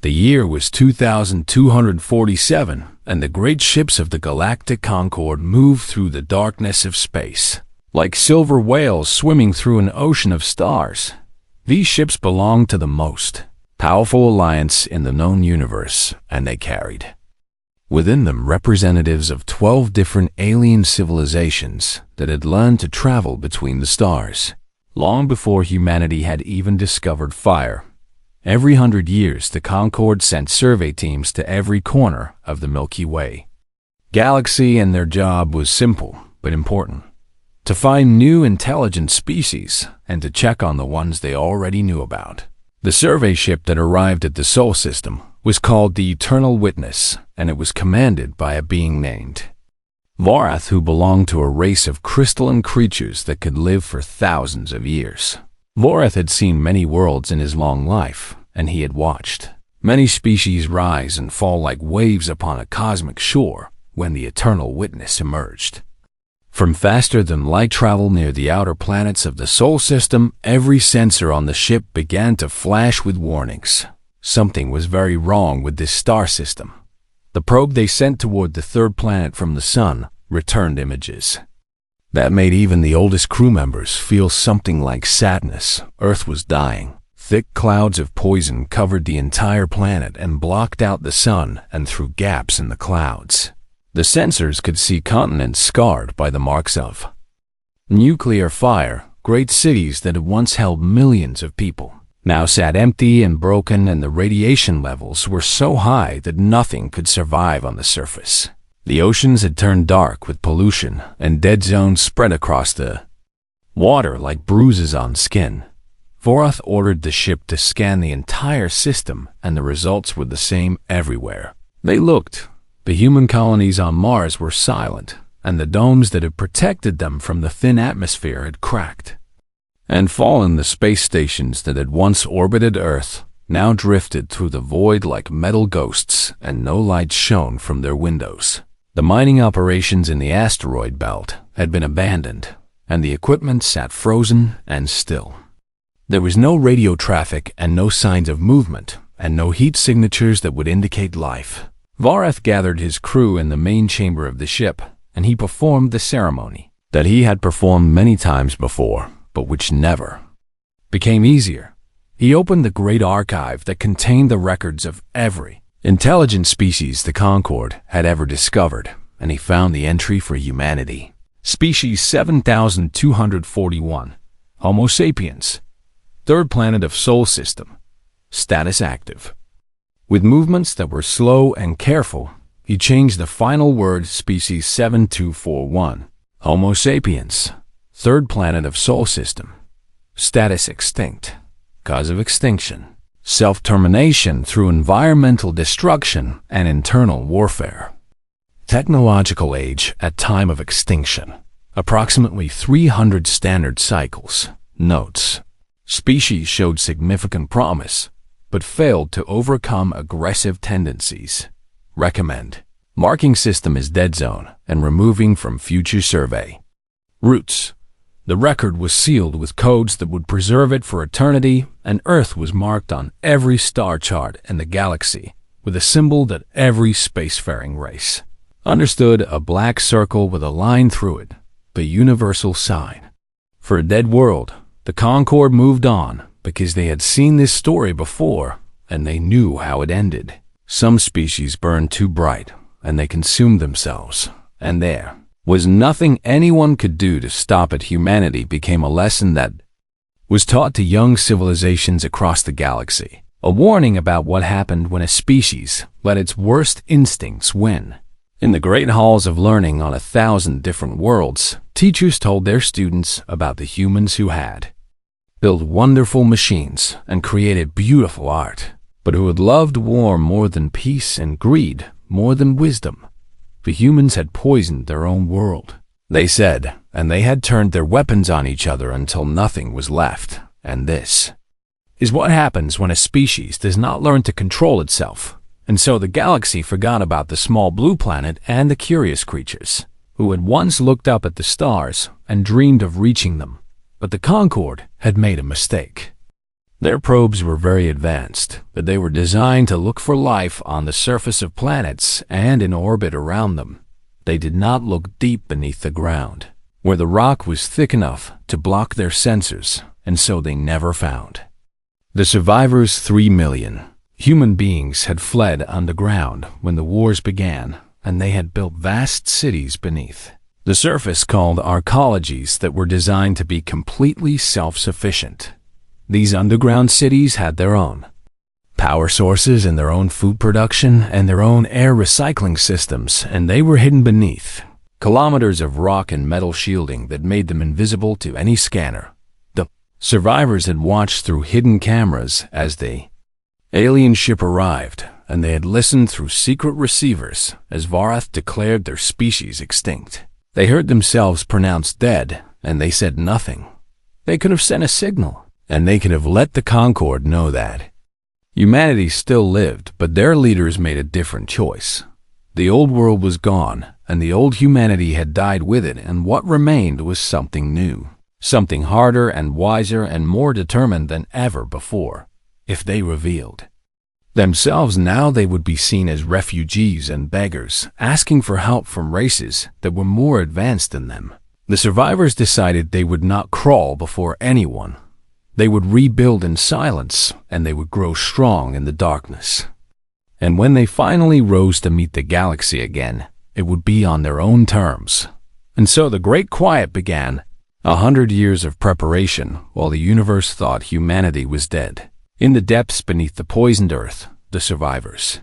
The year was 2247, and the great ships of the Galactic Concord moved through the darkness of space, like silver whales swimming through an ocean of stars. These ships belonged to the most powerful alliance in the known universe, and they carried within them representatives of 12 different alien civilizations that had learned to travel between the stars, long before humanity had even discovered fire. Every 100 years, the Concord sent survey teams to every corner of the Milky Way galaxy, and their job was simple but important: to find new intelligent species and to check on the ones they already knew about. The survey ship that arrived at the Sol system was called the Eternal Witness, and it was commanded by a being named Vorath, who belonged to a race of crystalline creatures that could live for thousands of years. Vorath had seen many worlds in his long life, and he had watched many species rise and fall like waves upon a cosmic shore when the Eternal Witness emerged. From faster-than-light travel near the outer planets of the Sol system, every sensor on the ship began to flash with warnings. Something was very wrong with this star system. The probe they sent toward the third planet from the Sun returned images that made even the oldest crew members feel something like sadness. Earth was dying. Thick clouds of poison covered the entire planet and blocked out the sun, and through gaps in the clouds, the sensors could see continents scarred by the marks of nuclear fire. Great cities that had once held millions of people now sat empty and broken, and the radiation levels were so high that nothing could survive on the surface. The oceans had turned dark with pollution, and dead zones spread across the water like bruises on skin. Vorath ordered the ship to scan the entire system, and the results were the same everywhere. They looked. The human colonies on Mars were silent, and the domes that had protected them from the thin atmosphere had cracked and fallen. The space stations that had once orbited Earth now drifted through the void like metal ghosts, and no light shone from their windows. The mining operations in the asteroid belt had been abandoned, and the equipment sat frozen and still. There was no radio traffic and no signs of movement, and no heat signatures that would indicate life. Vorath gathered his crew in the main chamber of the ship, and he performed the ceremony that he had performed many times before, but which never became easier. He opened the great archive that contained the records of every intelligent species the Concord had ever discovered, and he found the entry for humanity. Species 7241, Homo sapiens, third planet of Sol system, status active. With movements that were slow and careful, he changed the final word species 7241, Homo sapiens, third planet of Sol system, status extinct, cause of extinction, self-termination through environmental destruction and internal warfare. Technological age at time of extinction, approximately 300 standard cycles. Notes: species showed significant promise, but failed to overcome aggressive tendencies. Recommend. Marking system is dead zone and removing from future survey. Roots. The record was sealed with codes that would preserve it for eternity, and Earth was marked on every star chart in the galaxy with a symbol that every spacefaring race understood: a black circle with a line through it, the universal sign. For a dead world, the Concord moved on because they had seen this story before, and they knew how it ended. Some species burned too bright, and they consumed themselves, and there was nothing anyone could do to stop it. Humanity became a lesson that was taught to young civilizations across the galaxy, a warning about what happened when a species let its worst instincts win. In the great halls of learning on 1,000 different worlds, teachers told their students about the humans who had built wonderful machines and created beautiful art, but who had loved war more than peace and greed more than wisdom. The humans had poisoned their own world, they said, and they had turned their weapons on each other until nothing was left. And this is what happens when a species does not learn to control itself. And so the galaxy forgot about the small blue planet and the curious creatures who had once looked up at the stars and dreamed of reaching them. But the Concord had made a mistake. Their probes were very advanced, but they were designed to look for life on the surface of planets and in orbit around them. They did not look deep beneath the ground, where the rock was thick enough to block their sensors, and so they never found. The survivors, 3 million human beings, had fled underground when the wars began, and they had built vast cities beneath the surface called arcologies that were designed to be completely self-sufficient. These underground cities had their own power sources and their own food production and their own air recycling systems, and they were hidden beneath kilometers of rock and metal shielding that made them invisible to any scanner. The survivors had watched through hidden cameras as the alien ship arrived, and they had listened through secret receivers as Varath declared their species extinct. They heard themselves pronounced dead, and they said nothing. They could have sent a signal, and they could have let the Concord know that humanity still lived, but their leaders made a different choice. The old world was gone, and the old humanity had died with it, and what remained was something new, something harder and wiser and more determined than ever before. If they revealed themselves now, they would be seen as refugees and beggars, asking for help from races that were more advanced than them. The survivors decided they would not crawl before anyone. They would rebuild in silence, and they would grow strong in the darkness. And when they finally rose to meet the galaxy again, it would be on their own terms. And so the Great Quiet began, 100 years of preparation while the universe thought humanity was dead. In the depths beneath the poisoned earth, the survivors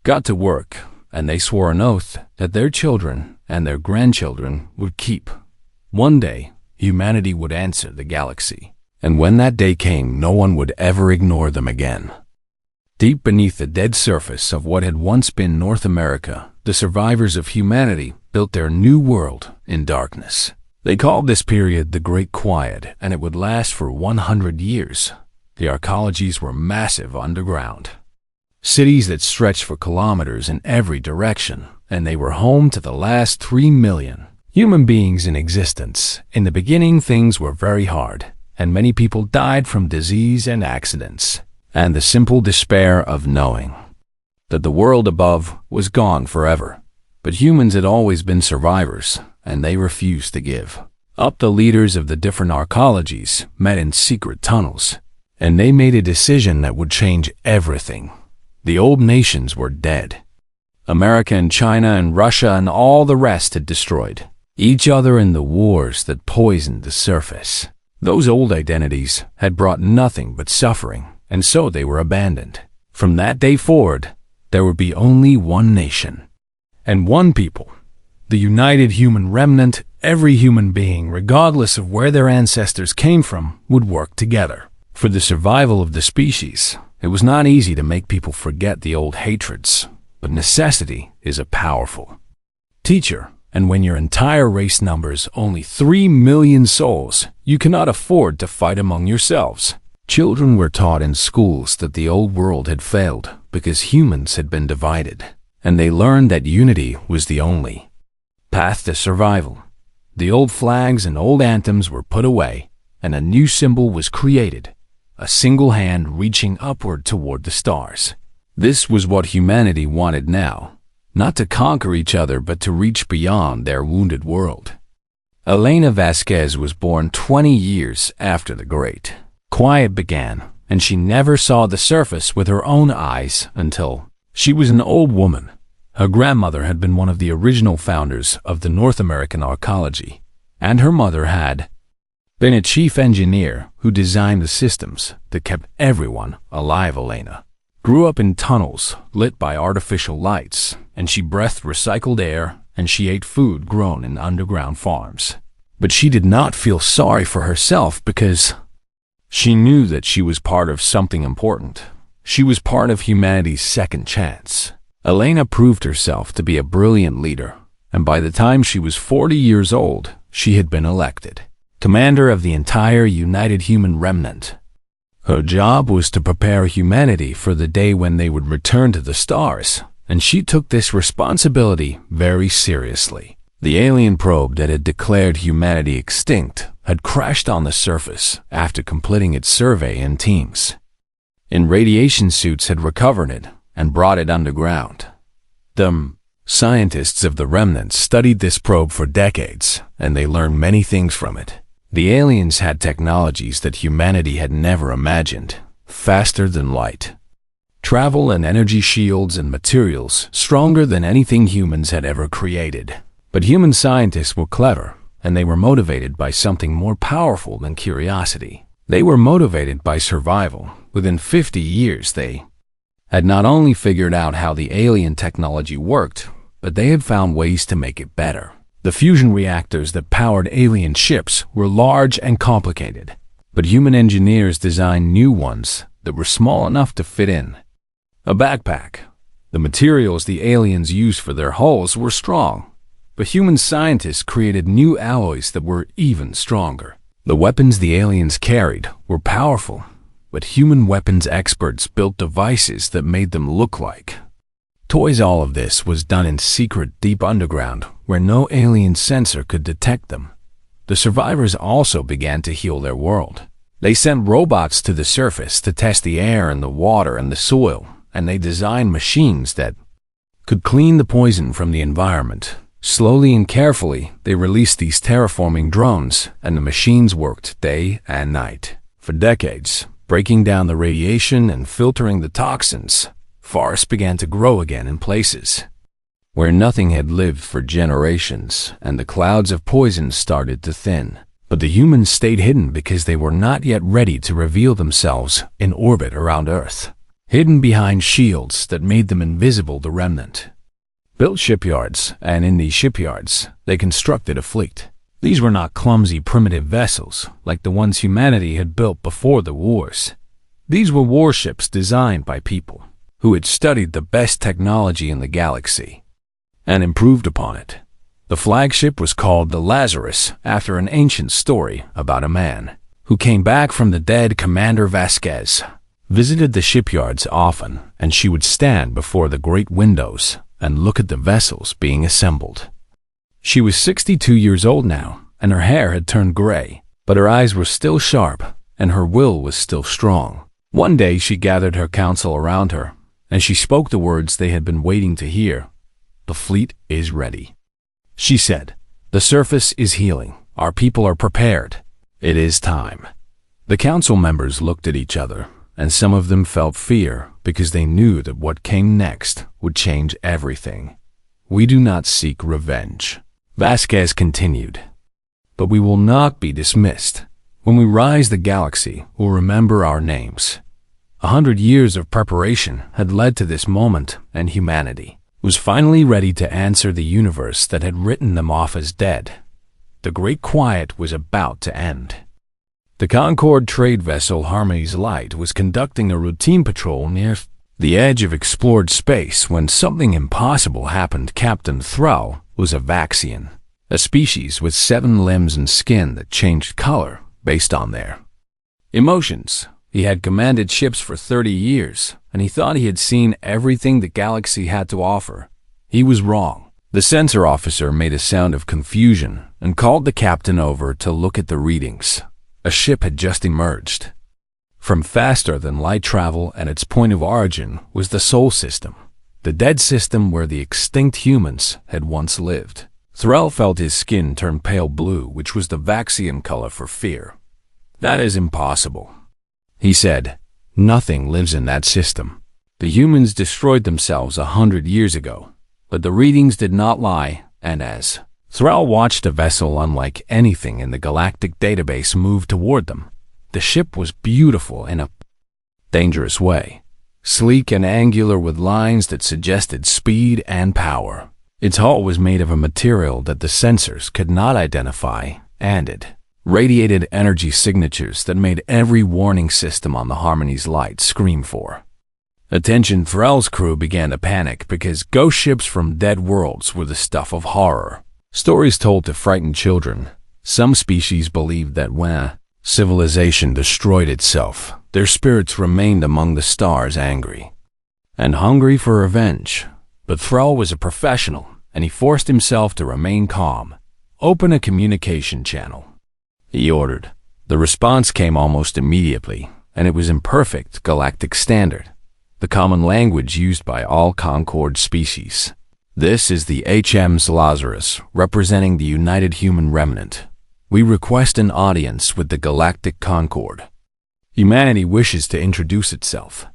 got to work, and they swore an oath that their children and their grandchildren would keep. One day, humanity would answer the galaxy, and when that day came, no one would ever ignore them again. Deep beneath the dead surface of what had once been North America, the survivors of humanity built their new world in darkness. They called this period the Great Quiet, and it would last for 100 years. The arcologies were massive underground cities that stretched for kilometers in every direction, and they were home to the last 3 million human beings in existence. In the beginning, things were very hard, and many people died from disease and accidents, and the simple despair of knowing that the world above was gone forever. But humans had always been survivors, and they refused to give up. The leaders of the different arcologies met in secret tunnels, and they made a decision that would change everything. The old nations were dead. America and China and Russia and all the rest had destroyed each other in the wars that poisoned the surface. Those old identities had brought nothing but suffering, and so they were abandoned. From that day forward, there would be only one nation and one people, the united human remnant. Every human being, regardless of where their ancestors came from, would work together for the survival of the species. It was not easy to make people forget the old hatreds, but necessity is a powerful teacher, and when your entire race numbers only 3 million souls, you cannot afford to fight among yourselves. Children were taught in schools that the old world had failed because humans had been divided, and they learned that unity was the only path to survival. The old flags and old anthems were put away, and a new symbol was created, a single hand reaching upward toward the stars. This was what humanity wanted now, not to conquer each other but to reach beyond their wounded world. Elena Vasquez was born 20 years after the Great Quiet began, and she never saw the surface with her own eyes until she was an old woman. Her grandmother had been one of the original founders of the North American arcology, and her mother had been a chief engineer who designed the systems that kept everyone alive. Elena grew up in tunnels lit by artificial lights, and she breathed recycled air, and she ate food grown in underground farms. But she did not feel sorry for herself because she knew that she was part of something important. She was part of humanity's second chance. Elena proved herself to be a brilliant leader, and by the time she was 40 years old, she had been elected commander of the entire united human remnant. Her job was to prepare humanity for the day when they would return to the stars, and she took this responsibility very seriously. The alien probe that had declared humanity extinct had crashed on the surface after completing its survey in teams. And radiation suits had recovered it and brought it underground. The scientists of the remnants studied this probe for decades, and they learned many things from it. The aliens had technologies that humanity had never imagined, faster than light, travel and energy shields and materials stronger than anything humans had ever created. But human scientists were clever, and they were motivated by something more powerful than curiosity. They were motivated by survival. Within 50 years, they had not only figured out how the alien technology worked, but they had found ways to make it better. The fusion reactors that powered alien ships were large and complicated, but human engineers designed new ones that were small enough to fit in a backpack. The materials the aliens used for their hulls were strong, but human scientists created new alloys that were even stronger. The weapons the aliens carried were powerful, but human weapons experts built devices that made them look like toys. All of this was done in secret deep underground where no alien sensor could detect them. The survivors also began to heal their world. They sent robots to the surface to test the air and the water and the soil, and they designed machines that could clean the poison from the environment. Slowly and carefully, they released these terraforming drones, and the machines worked day and night for decades, breaking down the radiation and filtering the toxins. Forests began to grow again in places where nothing had lived for generations, and the clouds of poison started to thin. But the humans stayed hidden because they were not yet ready to reveal themselves in orbit around Earth, hidden behind shields that made them invisible. The remnant built shipyards, and in these shipyards, they constructed a fleet. These were not clumsy, primitive vessels like the ones humanity had built before the wars. These were warships designed by people who had studied the best technology in the galaxy and improved upon it. The flagship was called the Lazarus after an ancient story about a man who came back from the dead. Commander Vasquez visited the shipyards often, and she would stand before the great windows and look at the vessels being assembled. She was 62 years old now, and her hair had turned gray, but her eyes were still sharp, and her will was still strong. One day she gathered her council around her, and she spoke the words they had been waiting to hear. "The fleet is ready," she said. "The surface is healing. Our people are prepared. It is time." The council members looked at each other, and some of them felt fear because they knew that what came next would change everything. "We do not seek revenge," Vasquez continued, "but we will not be dismissed. When we rise, the galaxy will remember our names." 100 years of preparation had led to this moment, and humanity was finally ready to answer the universe that had written them off as dead. The Great Quiet was about to end. The Concorde trade vessel Harmony's Light was conducting a routine patrol near the edge of explored space when something impossible happened. Captain Thrall was a Vaxian, a species with 7 limbs and skin that changed color based on their emotions. He had commanded ships for 30 years, and he thought he had seen everything the galaxy had to offer. He was wrong. The sensor officer made a sound of confusion and called the captain over to look at the readings. A ship had just emerged from faster-than-light travel, and its point of origin was the Sol system, the dead system where the extinct humans had once lived. Thrall felt his skin turn pale blue, which was the Vaxian color for fear. "That is impossible," he said. "Nothing lives in that system. The humans destroyed themselves 100 years ago." But the readings did not lie, and as Thrall watched a vessel unlike anything in the galactic database move toward them, the ship was beautiful in a dangerous way, sleek and angular with lines that suggested speed and power. Its hull was made of a material that the sensors could not identify, and it radiated energy signatures that made every warning system on the Harmony's Light scream for attention. Thrall's crew began to panic because ghost ships from dead worlds were the stuff of horror, stories told to frighten children. Some species believed that when a civilization destroyed itself, their spirits remained among the stars, angry and hungry for revenge. But Thrall was a professional. and he forced himself to remain calm. "Open a communication channel," he ordered. The response came almost immediately, and it was in perfect galactic standard, the common language used by all Concord species. "This is the HM's Lazarus, representing the United Human Remnant. We request an audience with the Galactic Concord. Humanity wishes to introduce itself."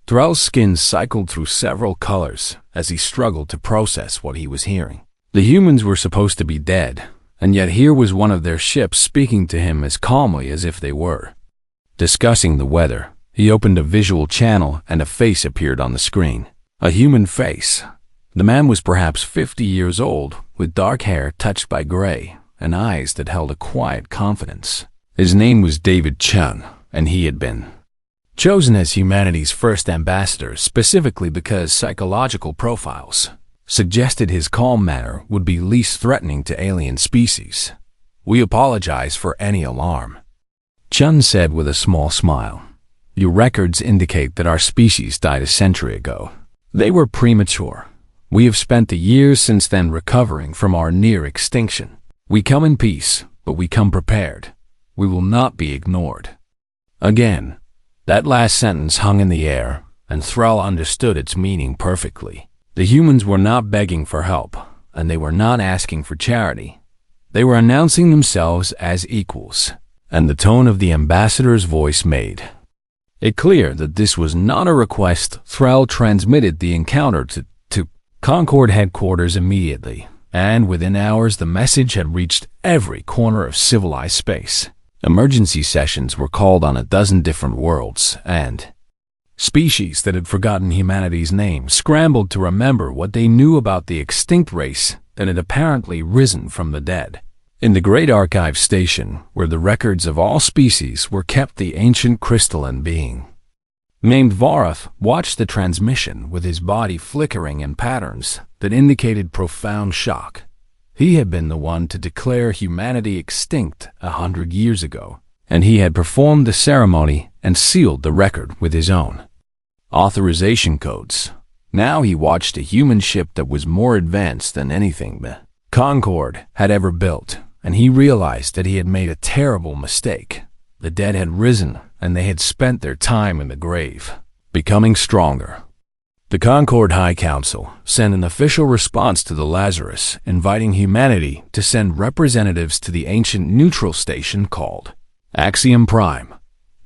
Thrall's skin cycled through several colors as he struggled to process what he was hearing. The humans were supposed to be dead, and yet here was one of their ships speaking to him as calmly as if they were. Discussing the weather, he opened a visual channel and a face appeared on the screen. A human face. The man was perhaps 50 years old, with dark hair touched by gray and eyes that held a quiet confidence. His name was David Chun, and he had been chosen as humanity's first ambassador specifically because psychological profiles suggested his calm manner would be least threatening to alien species. "We apologize for any alarm," Chun said with a small smile. "Your records indicate that our species died a century ago. They were premature. We have spent the years since then recovering from our near extinction. We come in peace, but we come prepared. We will not be ignored." Again, that last sentence hung in the air, and Thrall understood its meaning perfectly. The humans were not begging for help, and they were not asking for charity. They were announcing themselves as equals, and the tone of the ambassador's voice made it clear that this was not a request. Thrall transmitted the encounter to Concord headquarters immediately, and within hours the message had reached every corner of civilized space. Emergency sessions were called on a dozen different worlds, and species that had forgotten humanity's name scrambled to remember what they knew about the extinct race that had apparently risen from the dead. In the Great Archive Station, where the records of all species were kept, the ancient crystalline being named Varath watched the transmission with his body flickering in patterns that indicated profound shock. He had been the one to declare humanity extinct 100 years ago, and he had performed the ceremony and sealed the record with his own authorization codes. Now he watched a human ship that was more advanced than anything the Concord had ever built, and he realized that he had made a terrible mistake. The dead had risen, and they had spent their time in the grave, becoming stronger. The Concord High Council sent an official response to the Lazarus, inviting humanity to send representatives to the ancient neutral station called Axiom Prime.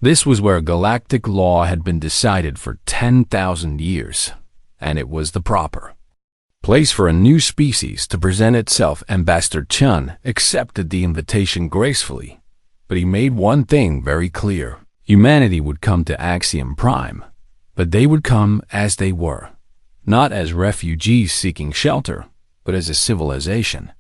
This was where galactic law had been decided for 10,000 years, and it was the proper place for a new species to present itself. Ambassador Chun accepted the invitation gracefully, but he made one thing very clear. Humanity would come to Axiom Prime, but they would come as they were, not as refugees seeking shelter, but as a civilization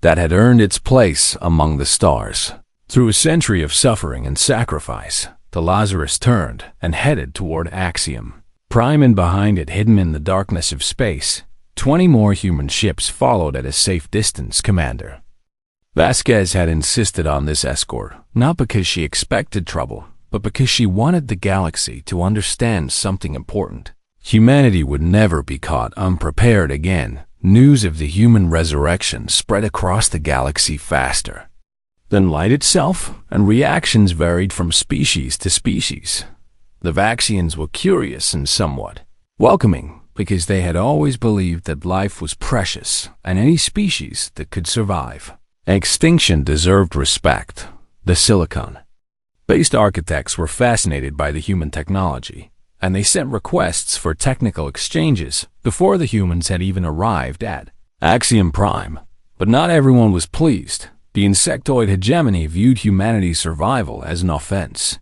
that had earned its place among the stars. Through a century of suffering and sacrifice, the Lazarus turned and headed toward Axiom Prime, and behind it, hidden in the darkness of space, 20 more human ships followed at a safe distance. Commander Vasquez had insisted on this escort, not because she expected trouble, but because she wanted the galaxy to understand something important. Humanity would never be caught unprepared again. News of the human resurrection spread across the galaxy faster than light itself, and reactions varied from species to species. The Vaxians were curious and somewhat welcoming, because they had always believed that life was precious, and any species that could survive extinction deserved respect. The Silicon-based architects were fascinated by the human technology, and they sent requests for technical exchanges before the humans had even arrived at Axiom Prime. But not everyone was pleased. The insectoid hegemony viewed humanity's survival as an offense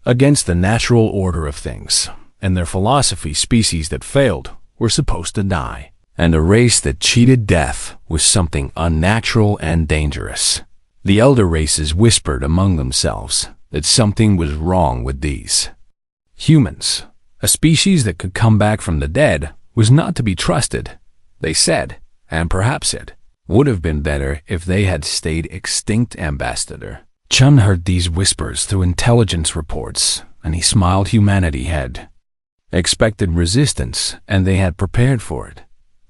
against the natural order of things, and their philosophy, species that failed were supposed to die, and a race that cheated death was something unnatural and dangerous. The elder races whispered among themselves that something was wrong with these humans. A species that could come back from the dead was not to be trusted, they said, and perhaps it would have been better if they had stayed extinct. Ambassador Chun heard these whispers through intelligence reports, and he smiled. Humanity had expected resistance, and they had prepared for it.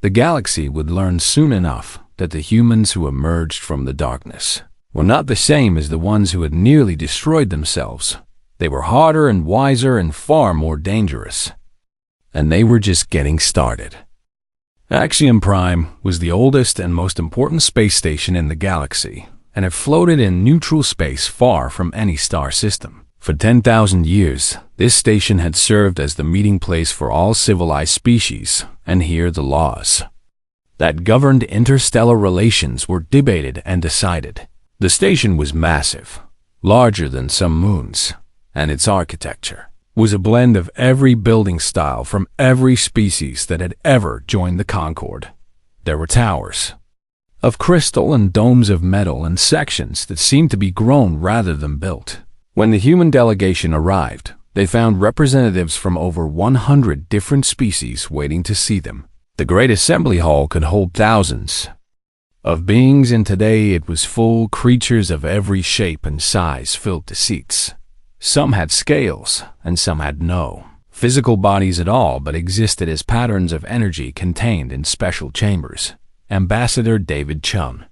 The galaxy would learn soon enough that the humans who emerged from the darkness were not the same as the ones who had nearly destroyed themselves. They were harder and wiser and far more dangerous. And they were just getting started. Axiom Prime was the oldest and most important space station in the galaxy, and it floated in neutral space far from any star system. For 10,000 years, this station had served as the meeting place for all civilized species, and here the laws that governed interstellar relations were debated and decided. The station was massive, larger than some moons, and its architecture was a blend of every building style from every species that had ever joined the Concorde. There were towers of crystal and domes of metal and sections that seemed to be grown rather than built. When the human delegation arrived, they found representatives from over 100 different species waiting to see them. The Great Assembly Hall could hold thousands of beings, and today it was full. Creatures of every shape and size filled the seats. Some had scales, and some had no physical bodies at all, but existed as patterns of energy contained in special chambers. Ambassador David Chun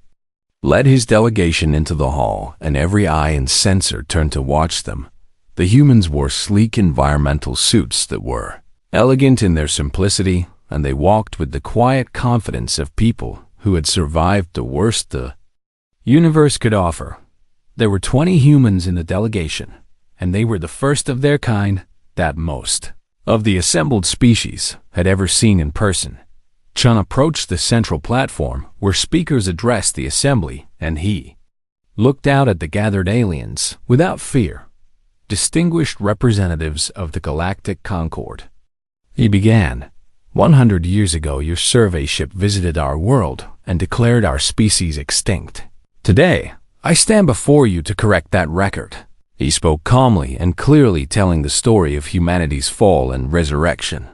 led his delegation into the hall, and every eye and sensor turned to watch them. The humans wore sleek environmental suits that were elegant in their simplicity, and they walked with the quiet confidence of people who had survived the worst the universe could offer. There were 20 humans in the delegation, and they were the first of their kind that most of the assembled species had ever seen in person. Chun approached the central platform where speakers addressed the assembly, and he looked out at the gathered aliens without fear, distinguished representatives of the Galactic Concorde. He began, 100 years ago, your survey ship visited our world and declared our species extinct. Today, I stand before you to correct that record. He spoke calmly and clearly, telling the story of humanity's fall and resurrection.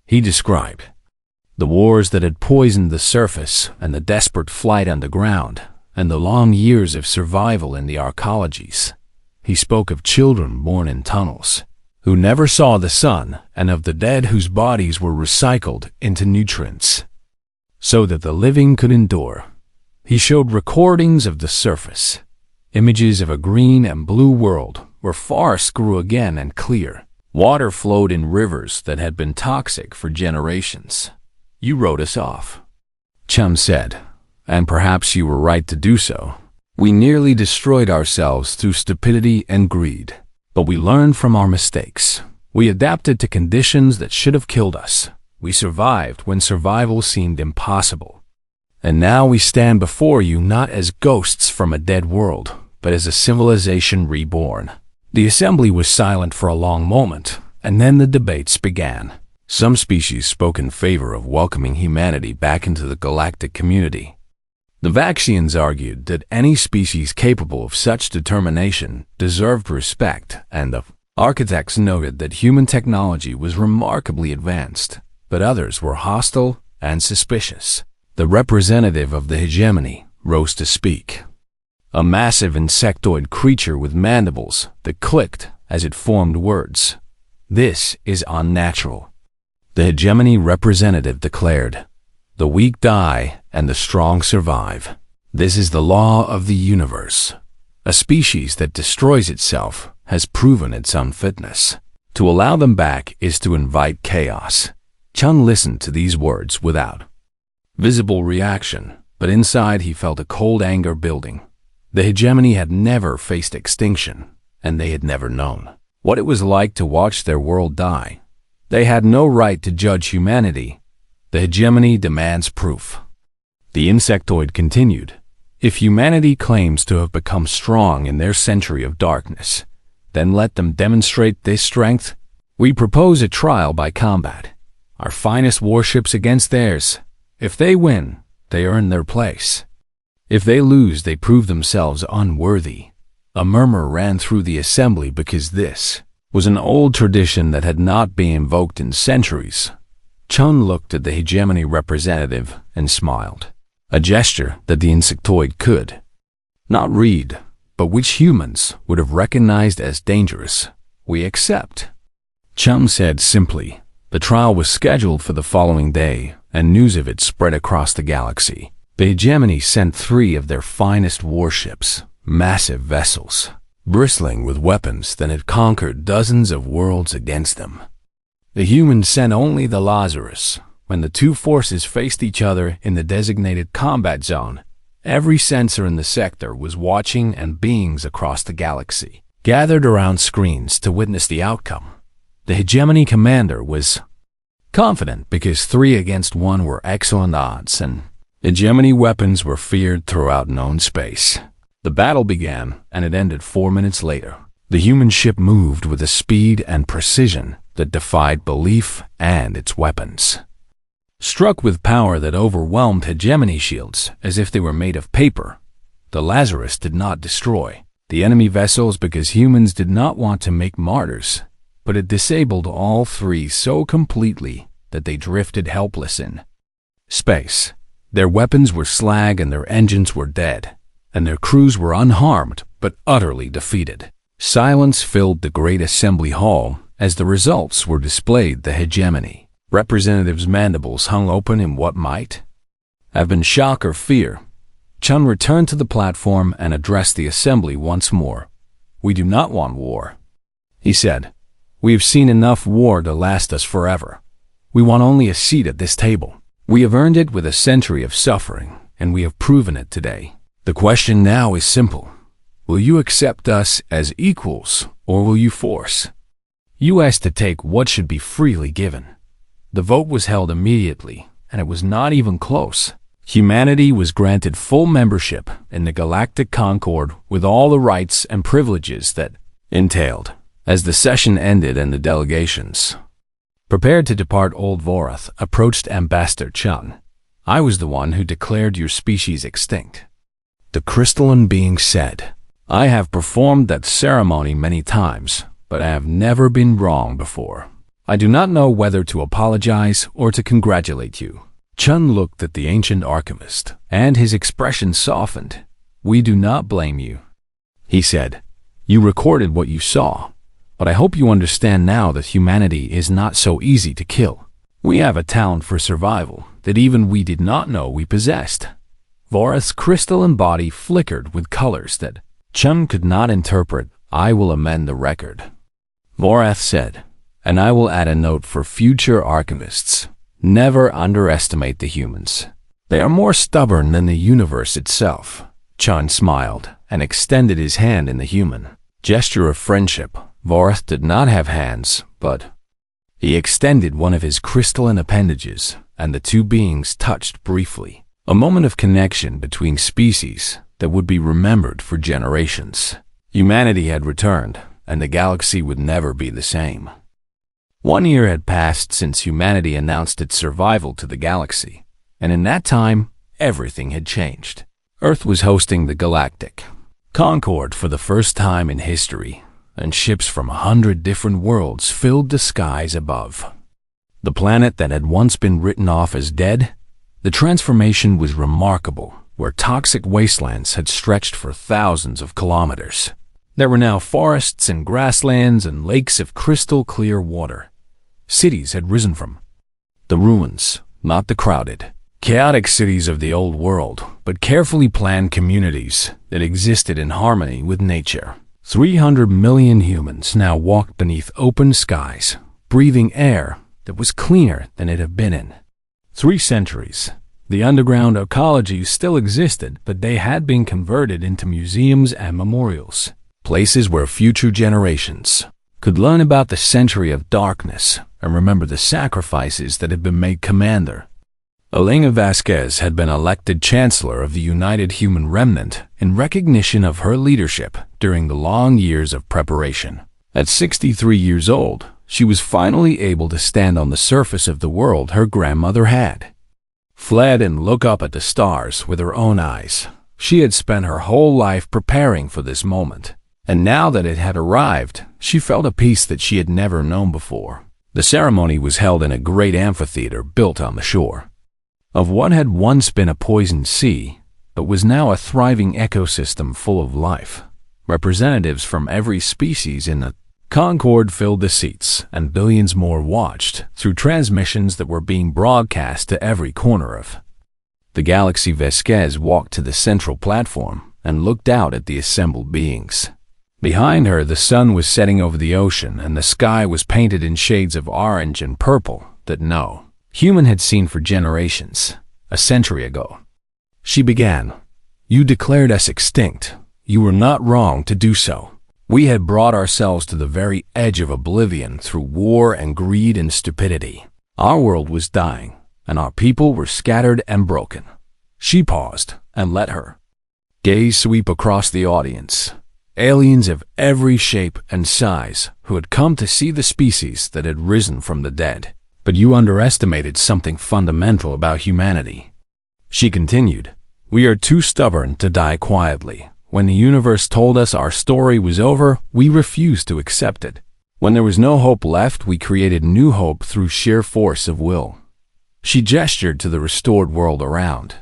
He described the wars that had poisoned the surface and the desperate flight underground and the long years of survival in the arcologies. He spoke of children born in tunnels who never saw the sun, and of the dead whose bodies were recycled into nutrients so that the living could endure. He showed recordings of the surface, images of a green and blue world where forests grew again and clear. Water flowed in rivers that had been toxic for generations. You wrote us off, Chum said, and perhaps you were right to do so. We nearly destroyed ourselves through stupidity and greed. But we learned from our mistakes. We adapted to conditions that should have killed us. We survived when survival seemed impossible. And now we stand before you not as ghosts from a dead world, but as a civilization reborn. The assembly was silent for a long moment, and then the debates began. Some species spoke in favor of welcoming humanity back into the galactic community. The Vaxians argued that any species capable of such determination deserved respect, and the architects noted that human technology was remarkably advanced, but others were hostile and suspicious. The representative of the hegemony rose to speak, a massive insectoid creature with mandibles that clicked as it formed words. This is unnatural. The hegemony representative declared, the weak die and the strong survive. This is the law of the universe. A species that destroys itself has proven its unfitness. To allow them back is to invite chaos. Chun listened to these words without visible reaction, but inside he felt a cold anger building. The hegemony had never faced extinction, and they had never known what it was like to watch their world die. They had no right to judge humanity. The hegemony demands proof. The insectoid continued. If humanity claims to have become strong in their century of darkness, then let them demonstrate this strength. We propose a trial by combat, our finest warships against theirs. If they win, they earn their place. If they lose, they prove themselves unworthy. A murmur ran through the assembly because this was an old tradition that had not been invoked in centuries. Chun looked at the hegemony representative and smiled, a gesture that the insectoid could not read, but which humans would have recognized as dangerous. We accept, Chum said simply. The trial was scheduled for the following day, and news of it spread across the galaxy. The hegemony sent 3 of their finest warships, massive vessels, bristling with weapons that had conquered dozens of worlds against them. The humans sent only the Lazarus. When the 2 forces faced each other in the designated combat zone, every sensor in the sector was watching, and beings across the galaxy gathered around screens to witness the outcome. The hegemony commander was confident because 3 against 1 were excellent odds, and hegemony weapons were feared throughout known space. The battle began, and it ended 4 minutes later. The human ship moved with a speed and precision that defied belief and its weapons. Struck with power that overwhelmed hegemony shields as if they were made of paper, the Lazarus did not destroy the enemy vessels because humans did not want to make martyrs, but it disabled all 3 so completely that they drifted helpless in space. Their weapons were slag and their engines were dead, and their crews were unharmed but utterly defeated. Silence filled the great assembly hall as the results were displayed. The hegemony representatives' mandibles hung open in what might have been shock or fear. Chun returned to the platform and addressed the assembly once more. "We do not want war," he said. "We have seen enough war to last us forever. We want only a seat at this table. We have earned it with a century of suffering, and we have proven it today. The question now is simple. Will you accept us as equals, or will you force us to take what should be freely given?" The vote was held immediately, and it was not even close. Humanity was granted full membership in the Galactic Concord with all the rights and privileges that entailed. As the session ended and the delegations prepared to depart, Old Vorath approached Ambassador Chun. "I was the one who declared your species extinct," the crystalline being said. "I have performed that ceremony many times, but I have never been wrong before. I do not know whether to apologize or to congratulate you." Chun looked at the ancient archivist, and his expression softened. "We do not blame you," he said. "You recorded what you saw, but I hope you understand now that humanity is not so easy to kill. We have a talent for survival that even we did not know we possessed." Vorath's crystalline body flickered with colors that Chun could not interpret. "I will amend the record," Vorath said, "and I will add a note for future archivists. Never underestimate the humans. They are more stubborn than the universe itself." Chun smiled and extended his hand in the human gesture of friendship. Vorath did not have hands, but he extended one of his crystalline appendages, and the 2 beings touched briefly. A moment of connection between species that would be remembered for generations. Humanity had returned, and the galaxy would never be the same. 1 year had passed since humanity announced its survival to the galaxy, and in that time, everything had changed. Earth was hosting the Galactic Concord for the first time in history, and ships from 100 different worlds filled the skies above. The planet that had once been written off as dead, the transformation was remarkable. Where toxic wastelands had stretched for thousands of kilometers, there were now forests and grasslands and lakes of crystal-clear water. Cities had risen from the ruins, not the crowded, chaotic cities of the old world, but carefully planned communities that existed in harmony with nature. 300 million humans now walked beneath open skies, breathing air that was cleaner than it had been in 3 centuries. The underground ecologies still existed, but they had been converted into museums and memorials, places where future generations could learn about the century of darkness and remember the sacrifices that had been made. Commander Elena Vasquez had been elected Chancellor of the United Human Remnant in recognition of her leadership during the long years of preparation. At 63 years old, she was finally able to stand on the surface of the world her grandmother had fled and look up at the stars with her own eyes. She had spent her whole life preparing for this moment, and now that it had arrived, she felt a peace that she had never known before. The ceremony was held in a great amphitheater built on the shore of what had once been a poisoned sea, but was now a thriving ecosystem full of life. Representatives from every species in the Concord filled the seats, and billions more watched through transmissions that were being broadcast to every corner of the galaxy. Vasquez walked to the central platform and looked out at the assembled beings. Behind her, the sun was setting over the ocean, and the sky was painted in shades of orange and purple that no human had seen for generations, a century ago. She began, "You declared us extinct. You were not wrong to do so. We had brought ourselves to the very edge of oblivion through war and greed and stupidity. Our world was dying, and our people were scattered and broken." She paused and let her gaze sweep across the audience. Aliens of every shape and size who had come to see the species that had risen from the dead. "But you underestimated something fundamental about humanity." She continued, "We are too stubborn to die quietly. When the universe told us our story was over, we refused to accept it. When there was no hope left, we created new hope through sheer force of will." She gestured to the restored world around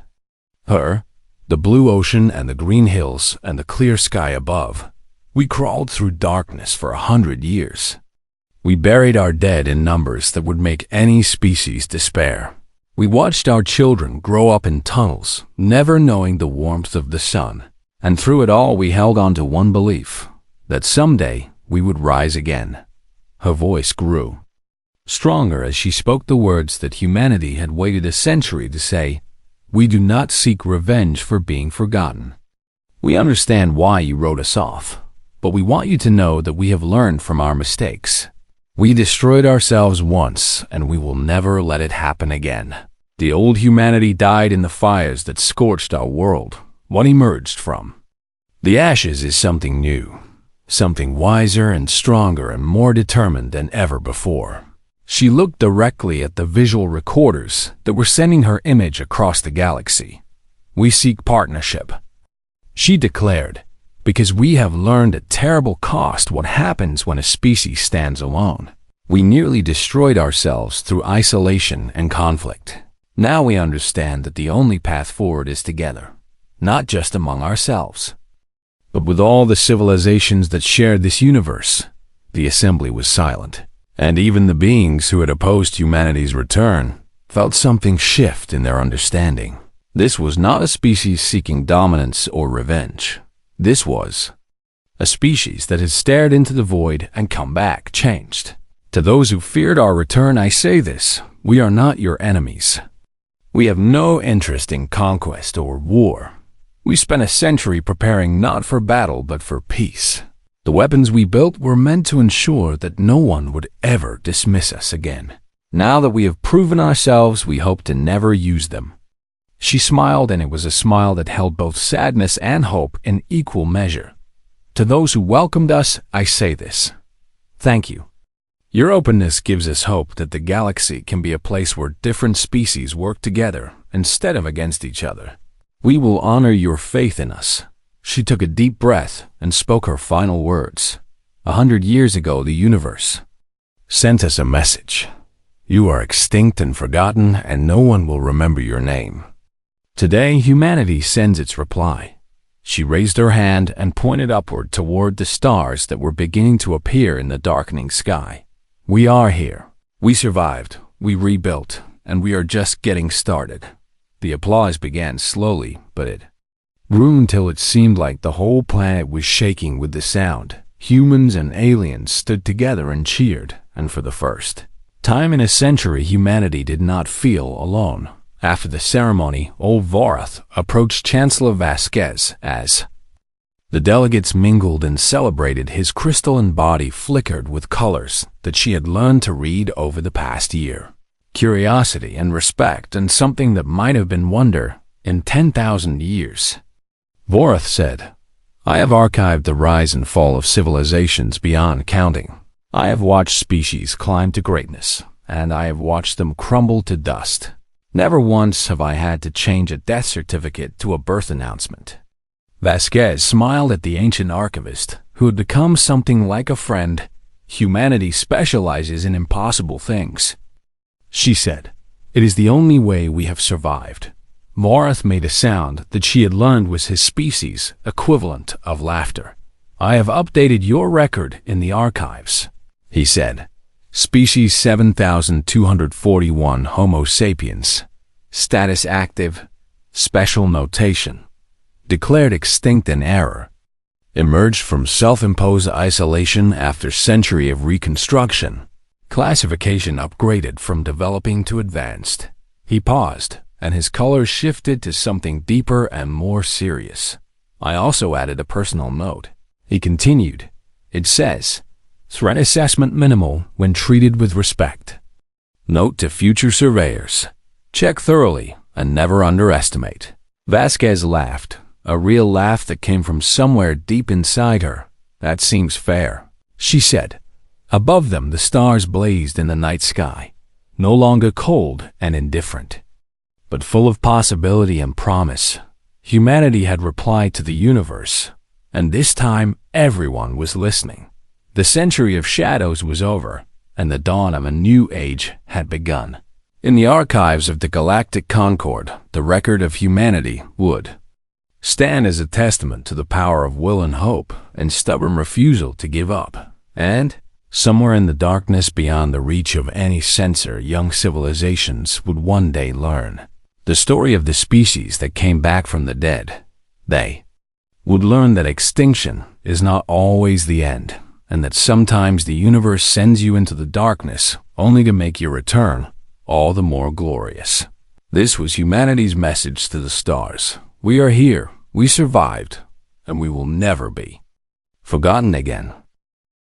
her, the blue ocean and the green hills and the clear sky above. "We crawled through darkness for 100 years. We buried our dead in numbers that would make any species despair. We watched our children grow up in tunnels, never knowing the warmth of the sun. And through it all, we held on to one belief, that someday we would rise again." Her voice grew stronger as she spoke the words that humanity had waited a century to say. "We do not seek revenge for being forgotten. We understand why you wrote us off, but we want you to know that we have learned from our mistakes. We destroyed ourselves once, and we will never let it happen again. The old humanity died in the fires that scorched our world. What emerged from the ashes is something new, something wiser and stronger and more determined than ever before." She looked directly at the visual recorders that were sending her image across the galaxy. "We seek partnership," she declared, "because we have learned at terrible cost what happens when a species stands alone. We nearly destroyed ourselves through isolation and conflict. Now we understand that the only path forward is together. Not just among ourselves, but with all the civilizations that shared this universe." The assembly was silent, and even the beings who had opposed humanity's return felt something shift in their understanding. This was not a species seeking dominance or revenge. This was a species that had stared into the void and come back changed. To those who feared our return, I say this: we are not your enemies. We have no interest in conquest or war. We spent a century preparing not for battle but for peace. The weapons we built were meant to ensure that no one would ever dismiss us again. Now that we have proven ourselves, we hope to never use them." She smiled, and it was a smile that held both sadness and hope in equal measure. "To those who welcomed us, I say this: thank you. Your openness gives us hope that the galaxy can be a place where different species work together instead of against each other. We will honor your faith in us." She took a deep breath and spoke her final words. 100 years ago, the universe sent us a message. You are extinct and forgotten, and no one will remember your name. Today, humanity sends its reply. She raised her hand and pointed upward toward the stars that were beginning to appear in the darkening sky. "We are here. We survived. We rebuilt, and we are just getting started." The applause began slowly, but it grew until it seemed like the whole planet was shaking with the sound. Humans and aliens stood together and cheered, and for the first time in a century, humanity did not feel alone. After the ceremony, old Vorath approached Chancellor Vasquez as the delegates mingled and celebrated. His crystalline body flickered with colors that she had learned to read over the past year. Curiosity and respect, and something that might have been wonder in 10,000 years. Vorath said, "I have archived the rise and fall of civilizations beyond counting. I have watched species climb to greatness, and I have watched them crumble to dust. Never once have I had to change a death certificate to a birth announcement." Vasquez smiled at the ancient archivist, who had become something like a friend. "Humanity specializes in impossible things," she said. "It is the only way we have survived." Vorath made a sound that she had learned was his species' equivalent of laughter. I have updated your record in the archives, he said. Species 7241 Homo sapiens. Status active. Special notation. Declared extinct in error. Emerged from self-imposed isolation after century of reconstruction. Classification upgraded from developing to advanced. He paused, and his color shifted to something deeper and more serious. I also added a personal note. He continued, it says, threat assessment minimal when treated with respect. Note to future surveyors. Check thoroughly and never underestimate. Vasquez laughed, a real laugh that came from somewhere deep inside her. That seems fair, she said. Above them, the stars blazed in the night sky, no longer cold and indifferent, but full of possibility and promise. Humanity had replied to the universe, and this time everyone was listening. The century of shadows was over, and the dawn of a new age had begun. In the archives of the Galactic Concord, the record of humanity would stand as a testament to the power of will and hope and stubborn refusal to give up. And somewhere in the darkness beyond the reach of any censor, young civilizations would one day learn the story of the species that came back from the dead. They would learn that extinction is not always the end, and that sometimes the universe sends you into the darkness only to make your return all the more glorious. This was humanity's message to the stars. We are here, we survived, and we will never be forgotten again.